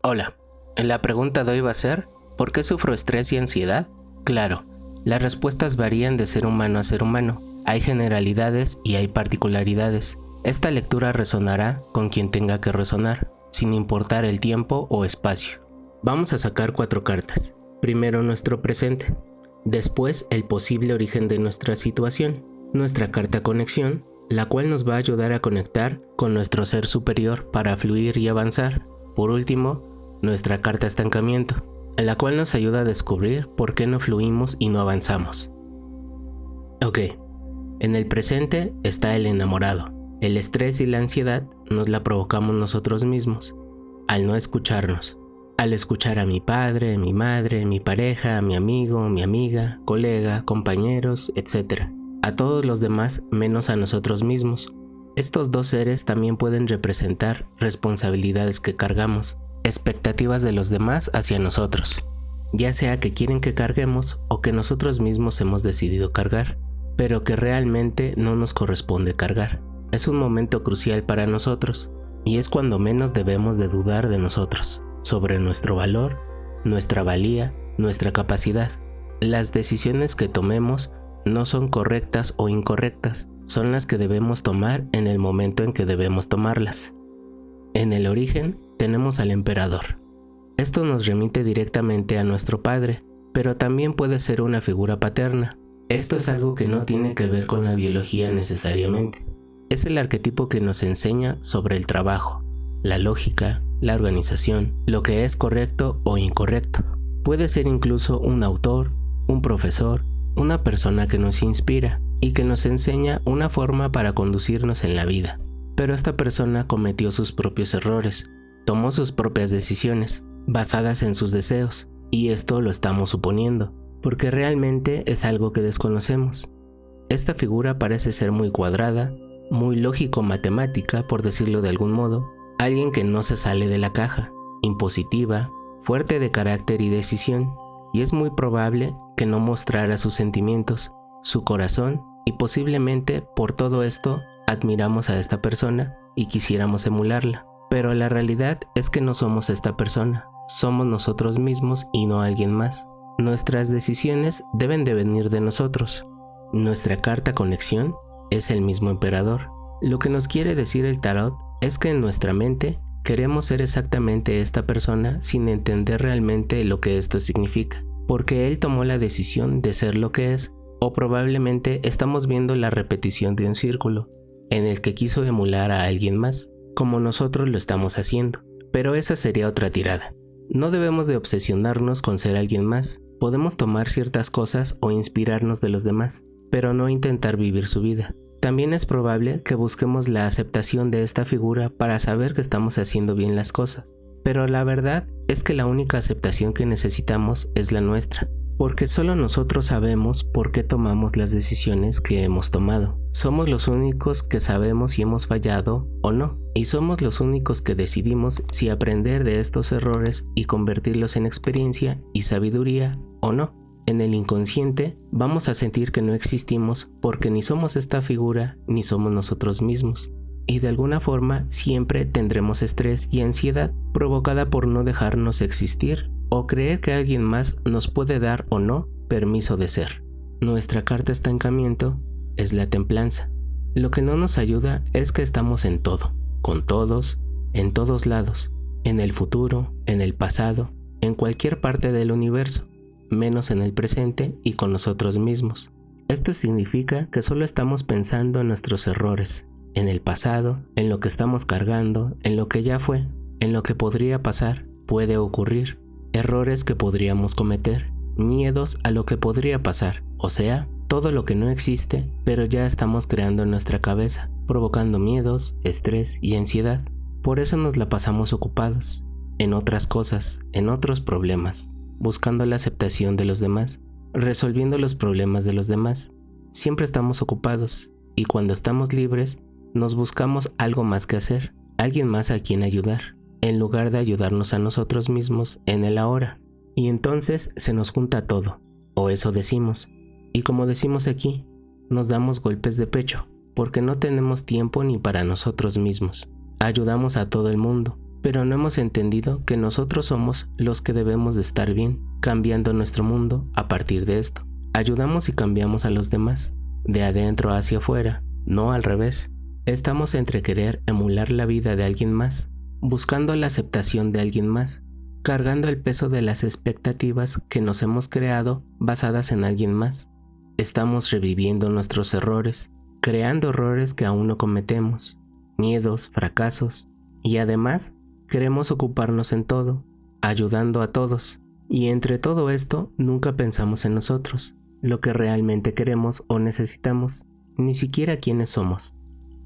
Hola, la pregunta de hoy va a ser, ¿por qué sufro estrés y ansiedad? Claro, las respuestas varían de ser humano a ser humano. Hay generalidades y hay particularidades. Esta lectura resonará con quien tenga que resonar, sin importar el tiempo o espacio. Vamos a sacar 4 cartas. Primero nuestro presente, después el posible origen de nuestra situación, nuestra carta conexión, la cual nos va a ayudar a conectar con nuestro ser superior para fluir y avanzar. Por último, nuestra carta estancamiento, la cual nos ayuda a descubrir por qué no fluimos y no avanzamos. Ok, en el presente está el enamorado. El estrés y la ansiedad nos la provocamos nosotros mismos, al no escucharnos. Al escuchar a mi padre, mi madre, mi pareja, mi amigo, mi amiga, colega, compañeros, etc. A todos los demás menos a nosotros mismos. Estos dos seres también pueden representar responsabilidades que cargamos, expectativas de los demás hacia nosotros, ya sea que quieren que carguemos o que nosotros mismos hemos decidido cargar, pero que realmente no nos corresponde cargar. Es un momento crucial para nosotros, y es cuando menos debemos de dudar de nosotros, sobre nuestro valor, nuestra valía, nuestra capacidad. Las decisiones que tomemos no son correctas o incorrectas, son las que debemos tomar en el momento en que debemos tomarlas. En el origen tenemos al emperador. Esto nos remite directamente a nuestro padre, pero también puede ser una figura paterna. Esto es algo que no tiene que ver con la biología necesariamente. Es el arquetipo que nos enseña sobre el trabajo, la lógica, la organización, lo que es correcto o incorrecto. Puede ser incluso un autor, un profesor, una persona que nos inspira y que nos enseña una forma para conducirnos en la vida. Pero esta persona cometió sus propios errores, tomó sus propias decisiones, basadas en sus deseos, y esto lo estamos suponiendo, porque realmente es algo que desconocemos. Esta figura parece ser muy cuadrada, muy lógico-matemática, por decirlo de algún modo, alguien que no se sale de la caja, impositiva, fuerte de carácter y decisión, y es muy probable que no mostrara sus sentimientos, su corazón, y posiblemente por todo esto admiramos a esta persona y quisiéramos emularla. Pero la realidad es que no somos esta persona, somos nosotros mismos y no alguien más. Nuestras decisiones deben de venir de nosotros. Nuestra carta conexión es el mismo emperador. Lo que nos quiere decir el tarot es que en nuestra mente queremos ser exactamente esta persona sin entender realmente lo que esto significa, porque él tomó la decisión de ser lo que es, o probablemente estamos viendo la repetición de un círculo en el que quiso emular a alguien más, como nosotros lo estamos haciendo, pero esa sería otra tirada. No debemos de obsesionarnos con ser alguien más. Podemos tomar ciertas cosas o inspirarnos de los demás, pero no intentar vivir su vida. También es probable que busquemos la aceptación de esta figura para saber que estamos haciendo bien las cosas, pero la verdad es que la única aceptación que necesitamos es la nuestra, porque solo nosotros sabemos por qué tomamos las decisiones que hemos tomado. Somos los únicos que sabemos si hemos fallado o no, y somos los únicos que decidimos si aprender de estos errores y convertirlos en experiencia y sabiduría o no. En el inconsciente vamos a sentir que no existimos porque ni somos esta figura ni somos nosotros mismos. Y de alguna forma siempre tendremos estrés y ansiedad provocada por no dejarnos existir o creer que alguien más nos puede dar o no permiso de ser. Nuestra carta estancamiento es la templanza. Lo que no nos ayuda es que estamos en todo, con todos, en todos lados, en el futuro, en el pasado, en cualquier parte del universo, menos en el presente y con nosotros mismos. Esto significa que solo estamos pensando en nuestros errores, en el pasado, en lo que estamos cargando, en lo que ya fue, en lo que podría pasar, puede ocurrir, errores que podríamos cometer, miedos a lo que podría pasar, o sea, todo lo que no existe, pero ya estamos creando en nuestra cabeza, provocando miedos, estrés y ansiedad. Por eso nos la pasamos ocupados, en otras cosas, en otros problemas, buscando la aceptación de los demás, resolviendo los problemas de los demás. Siempre estamos ocupados, y cuando estamos libres, nos buscamos algo más que hacer, alguien más a quien ayudar, en lugar de ayudarnos a nosotros mismos en el ahora. Y entonces se nos junta todo, o eso decimos. Y como decimos aquí, nos damos golpes de pecho, porque no tenemos tiempo ni para nosotros mismos. Ayudamos a todo el mundo, pero no hemos entendido que nosotros somos los que debemos de estar bien, cambiando nuestro mundo a partir de esto. Ayudamos y cambiamos a los demás, de adentro hacia afuera, no al revés. Estamos entre querer emular la vida de alguien más, buscando la aceptación de alguien más, cargando el peso de las expectativas que nos hemos creado basadas en alguien más. Estamos reviviendo nuestros errores, creando errores que aún no cometemos, miedos, fracasos, y además queremos ocuparnos en todo, ayudando a todos, y entre todo esto nunca pensamos en nosotros, lo que realmente queremos o necesitamos, ni siquiera quiénes somos.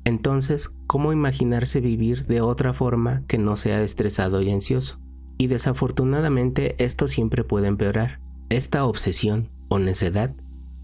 Entonces, ¿cómo imaginarse vivir de otra forma que no sea estresado y ansioso? Y desafortunadamente esto siempre puede empeorar. Esta obsesión o necedad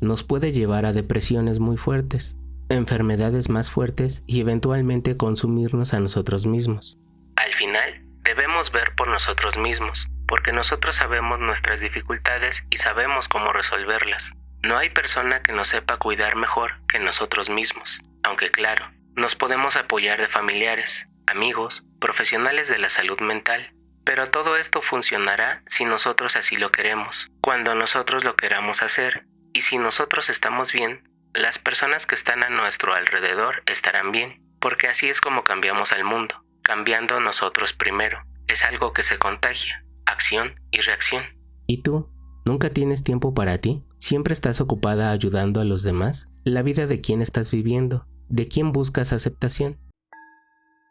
nos puede llevar a depresiones muy fuertes, enfermedades más fuertes y eventualmente consumirnos a nosotros mismos. Al final, debemos ver por nosotros mismos, porque nosotros sabemos nuestras dificultades y sabemos cómo resolverlas. No hay persona que nos sepa cuidar mejor que nosotros mismos, aunque claro, nos podemos apoyar de familiares, amigos, profesionales de la salud mental, pero todo esto funcionará si nosotros así lo queremos, cuando nosotros lo queramos hacer, y si nosotros estamos bien, las personas que están a nuestro alrededor estarán bien, porque así es como cambiamos al mundo, cambiando nosotros primero. Es algo que se contagia, acción y reacción. ¿Y tú? ¿Nunca tienes tiempo para ti? ¿Siempre estás ocupada ayudando a los demás? ¿La vida de quién estás viviendo? ¿De quién buscas aceptación?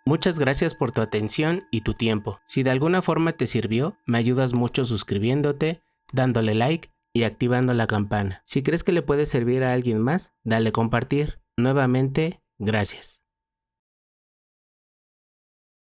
Muchas gracias por tu atención y tu tiempo. Si de alguna forma te sirvió, me ayudas mucho suscribiéndote, dándole like y activando la campana. Si crees que le puede servir a alguien más, dale compartir. Nuevamente, gracias.